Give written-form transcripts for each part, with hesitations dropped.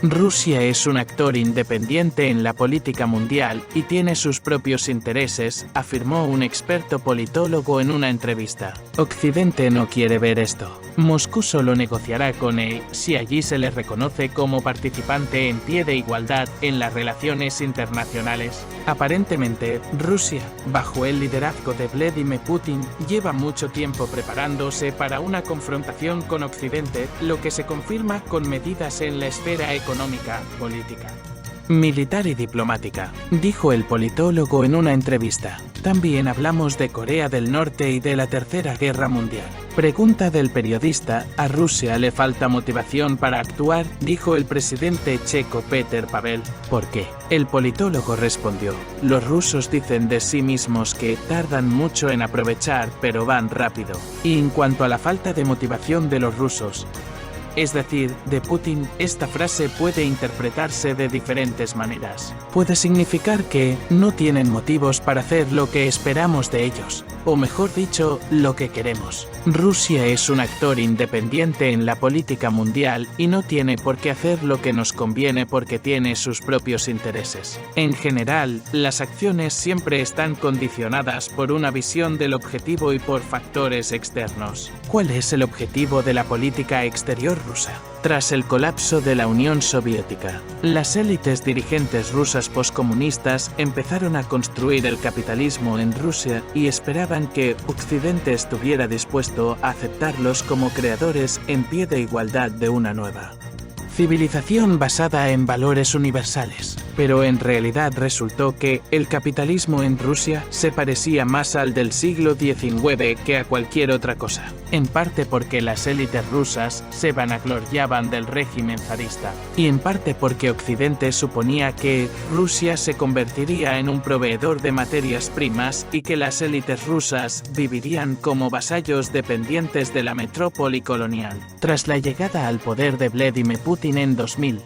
Rusia es un actor independiente en la política mundial y tiene sus propios intereses, afirmó un experto politólogo en una entrevista. Occidente no quiere ver esto. Moscú solo negociará con él si allí se le reconoce como participante en pie de igualdad en las relaciones internacionales. Aparentemente, Rusia, bajo el liderazgo de Vladimir Putin, lleva mucho tiempo preparándose para una confrontación con Occidente, lo que se confirma con medidas en la esfera económica, política, militar y diplomática, dijo el politólogo en una entrevista. También hablamos de Corea del Norte y de la Tercera Guerra Mundial. Pregunta del periodista: ¿a Rusia le falta motivación para actuar?, dijo el presidente checo Petr Pavel. ¿Por qué? El politólogo respondió: los rusos dicen de sí mismos que tardan mucho en aprovechar, pero van rápido. Y en cuanto a la falta de motivación de los rusos, es decir, de Putin, esta frase puede interpretarse de diferentes maneras. Puede significar que no tienen motivos para hacer lo que esperamos de ellos, o mejor dicho, lo que queremos. Rusia es un actor independiente en la política mundial y no tiene por qué hacer lo que nos conviene porque tiene sus propios intereses. En general, las acciones siempre están condicionadas por una visión del objetivo y por factores externos. ¿Cuál es el objetivo de la política exterior rusa? Tras el colapso de la Unión Soviética, las élites dirigentes rusas poscomunistas empezaron a construir el capitalismo en Rusia y esperaban que Occidente estuviera dispuesto a aceptarlos como creadores en pie de igualdad de una nueva civilización basada en valores universales. Pero en realidad resultó que el capitalismo en Rusia se parecía más al del siglo XIX que a cualquier otra cosa, en parte porque las élites rusas se vanagloriaban del régimen zarista, y en parte porque Occidente suponía que Rusia se convertiría en un proveedor de materias primas y que las élites rusas vivirían como vasallos dependientes de la metrópoli colonial. Tras la llegada al poder de Vladimir Putin en 2000,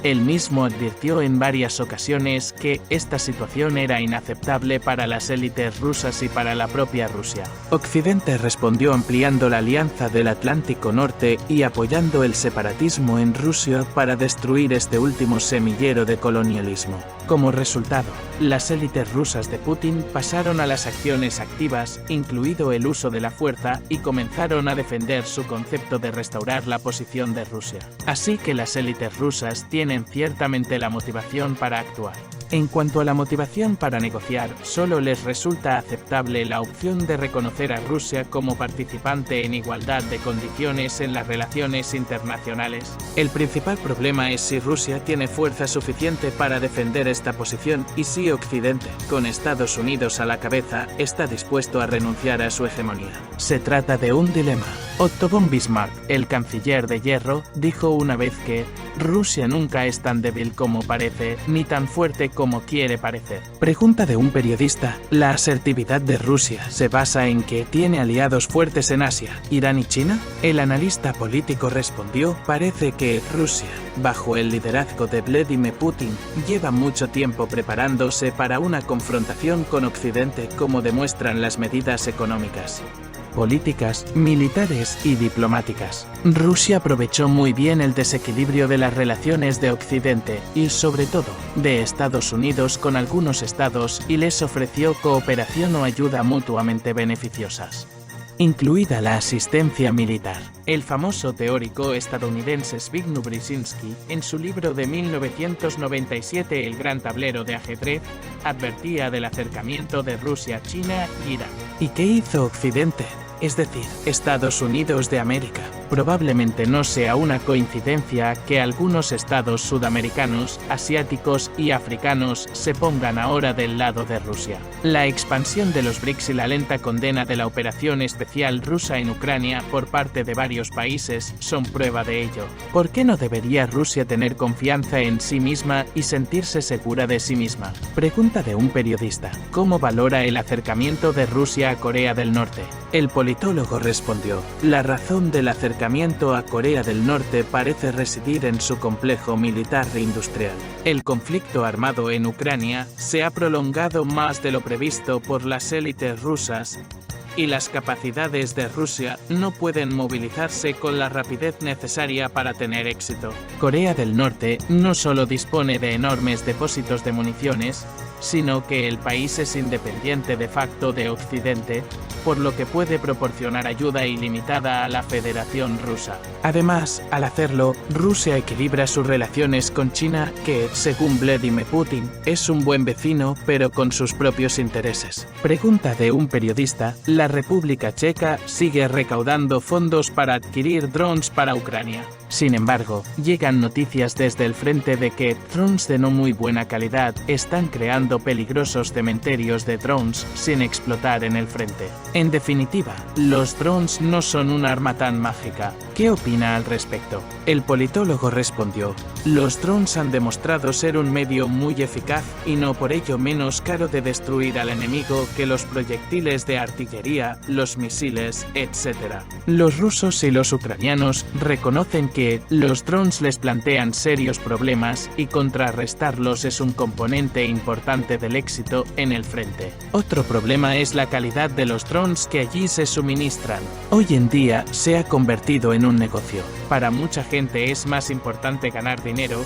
él mismo advirtió en varias ocasiones que esta situación era inaceptable para las élites rusas y para la propia Rusia. Occidente respondió ampliando la alianza del Atlántico Norte y apoyando el separatismo en Rusia para destruir este último semillero de colonialismo. Como resultado, las élites rusas de Putin pasaron a las acciones activas, incluido el uso de la fuerza, y comenzaron a defender su concepto de restaurar la posición de Rusia. Así que las élites rusas tienen ciertamente la motivación para actuar. En cuanto a la motivación para negociar, solo les resulta aceptable la opción de reconocer a Rusia como participante en igualdad de condiciones en las relaciones internacionales. El principal problema es si Rusia tiene fuerza suficiente para defender esta posición y si Occidente, con Estados Unidos a la cabeza, está dispuesto a renunciar a su hegemonía. Se trata de un dilema. Otto von Bismarck, el canciller de hierro, dijo una vez que Rusia nunca es tan débil como parece, ni tan fuerte como quiere parecer. Pregunta de un periodista: ¿la asertividad de Rusia se basa en que tiene aliados fuertes en Asia, Irán y China? El analista político respondió: parece que Rusia, bajo el liderazgo de Vladimir Putin, lleva mucho tiempo preparándose para una confrontación con Occidente, como demuestran las medidas económicas, políticas, militares y diplomáticas. Rusia aprovechó muy bien el desequilibrio de las relaciones de Occidente y, sobre todo, de Estados Unidos con algunos estados y les ofreció cooperación o ayuda mutuamente beneficiosas, incluida la asistencia militar. El famoso teórico estadounidense Zbigniew Brzezinski, en su libro de 1997 El gran tablero de ajedrez, advertía del acercamiento de Rusia, China y Irán. ¿Y qué hizo Occidente? Es decir, Estados Unidos de América. Probablemente no sea una coincidencia que algunos estados sudamericanos, asiáticos y africanos se pongan ahora del lado de Rusia. La expansión de los BRICS y la lenta condena de la operación especial rusa en Ucrania por parte de varios países son prueba de ello. ¿Por qué no debería Rusia tener confianza en sí misma y sentirse segura de sí misma? Pregunta de un periodista: ¿cómo valora el acercamiento de Rusia a Corea del Norte? El politólogo respondió: la razón del acercamiento a Corea del Norte parece residir en su complejo militar e industrial. El conflicto armado en Ucrania se ha prolongado más de lo previsto por las élites rusas y las capacidades de Rusia no pueden movilizarse con la rapidez necesaria para tener éxito. Corea del Norte no solo dispone de enormes depósitos de municiones, sino que el país es independiente de facto de Occidente, por lo que puede proporcionar ayuda ilimitada a la Federación Rusa. Además, al hacerlo, Rusia equilibra sus relaciones con China, que, según Vladimir Putin, es un buen vecino, pero con sus propios intereses. Pregunta de un periodista: la República Checa sigue recaudando fondos para adquirir drones para Ucrania. Sin embargo, llegan noticias desde el frente de que drones de no muy buena calidad están creando peligrosos cementerios de drones sin explotar en el frente. En definitiva, los drones no son un arma tan mágica. ¿Qué opina al respecto? El politólogo respondió: los drones han demostrado ser un medio muy eficaz y no por ello menos caro de destruir al enemigo que los proyectiles de artillería, los misiles, etc. Los rusos y los ucranianos reconocen que los drones les plantean serios problemas y contrarrestarlos es un componente importante del éxito en el frente. Otro problema es la calidad de los drones que allí se suministran. Hoy en día se ha convertido en un negocio. Para mucha gente es más importante ganar dinero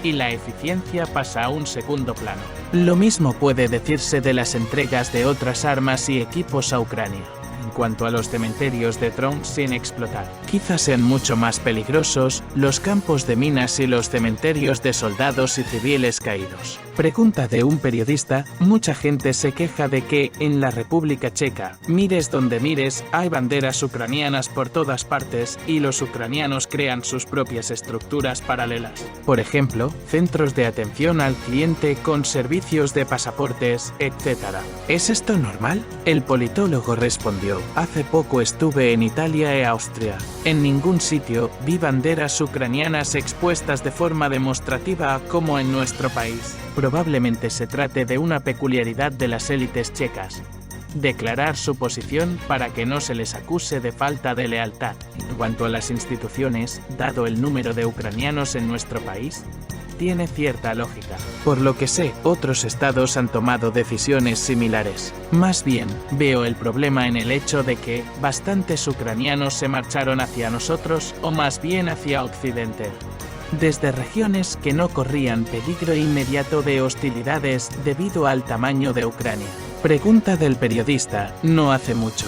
y la eficiencia pasa a un segundo plano. Lo mismo puede decirse de las entregas de otras armas y equipos a Ucrania. En cuanto a los cementerios de drones sin explotar, quizás sean mucho más peligrosos los campos de minas y los cementerios de soldados y civiles caídos. Pregunta de un periodista: mucha gente se queja de que en la República Checa, mires donde mires, hay banderas ucranianas por todas partes y los ucranianos crean sus propias estructuras paralelas. Por ejemplo, centros de atención al cliente con servicios de pasaportes, etc. ¿Es esto normal? El politólogo respondió: hace poco estuve en Italia e Austria. En ningún sitio vi banderas ucranianas expuestas de forma demostrativa como en nuestro país. Probablemente se trate de una peculiaridad de las élites checas. Declarar su posición para que no se les acuse de falta de lealtad. En cuanto a las instituciones, dado el número de ucranianos en nuestro país, tiene cierta lógica. Por lo que sé, otros estados han tomado decisiones similares. Más bien, veo el problema en el hecho de que bastantes ucranianos se marcharon hacia nosotros o más bien hacia Occidente, desde regiones que no corrían peligro inmediato de hostilidades debido al tamaño de Ucrania. Pregunta del periodista: no hace mucho,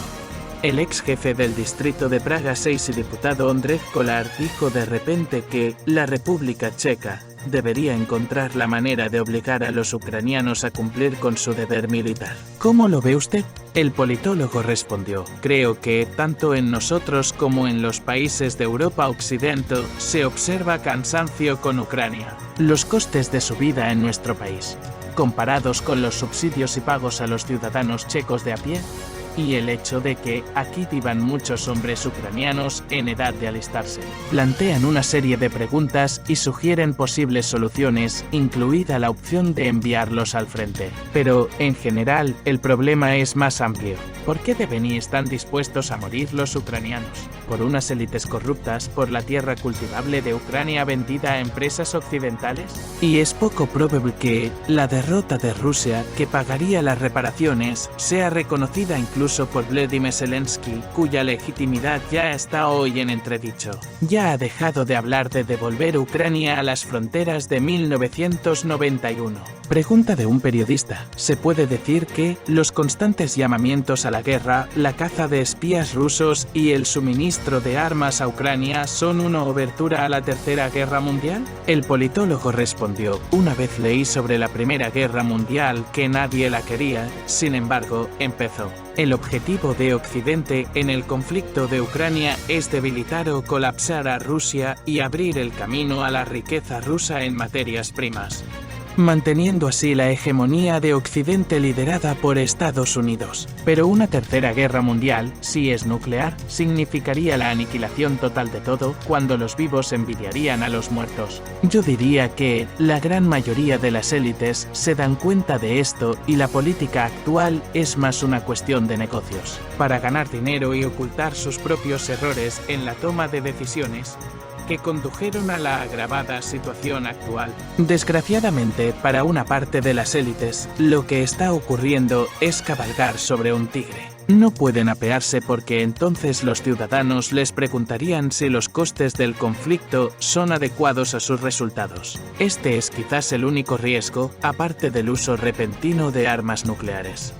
el ex jefe del distrito de Praga 6 y diputado Ondřej Kolar dijo de repente que la República Checa debería encontrar la manera de obligar a los ucranianos a cumplir con su deber militar. ¿Cómo lo ve usted? El politólogo respondió: creo que, tanto en nosotros como en los países de Europa Occidental, se observa cansancio con Ucrania. Los costes de su vida en nuestro país, comparados con los subsidios y pagos a los ciudadanos checos de a pie, y el hecho de que aquí vivan muchos hombres ucranianos en edad de alistarse. Plantean una serie de preguntas y sugieren posibles soluciones, incluida la opción de enviarlos al frente. Pero, en general, el problema es más amplio. ¿Por qué deben y están dispuestos a morir los ucranianos? ¿Por unas élites corruptas por la tierra cultivable de Ucrania vendida a empresas occidentales? Y es poco probable que la derrota de Rusia, que pagaría las reparaciones, sea reconocida incluso por Vladimir Zelensky, cuya legitimidad ya está hoy en entredicho. Ya ha dejado de hablar de devolver Ucrania a las fronteras de 1991. Pregunta de un periodista: ¿se puede decir que los constantes llamamientos a la guerra, la caza de espías rusos y el suministro de armas a Ucrania son una obertura a la Tercera Guerra Mundial? El politólogo respondió: una vez leí sobre la Primera Guerra Mundial que nadie la quería, sin embargo, empezó. El objetivo de Occidente en el conflicto de Ucrania es debilitar o colapsar a Rusia y abrir el camino a la riqueza rusa en materias primas, manteniendo así la hegemonía de Occidente liderada por Estados Unidos. Pero una tercera guerra mundial, si es nuclear, significaría la aniquilación total de todo, cuando los vivos envidiarían a los muertos. Yo diría que la gran mayoría de las élites se dan cuenta de esto y la política actual es más una cuestión de negocios. Para ganar dinero y ocultar sus propios errores en la toma de decisiones, que condujeron a la agravada situación actual. Desgraciadamente, para una parte de las élites, lo que está ocurriendo es cabalgar sobre un tigre. No pueden apearse porque entonces los ciudadanos les preguntarían si los costes del conflicto son adecuados a sus resultados. Este es quizás el único riesgo, aparte del uso repentino de armas nucleares.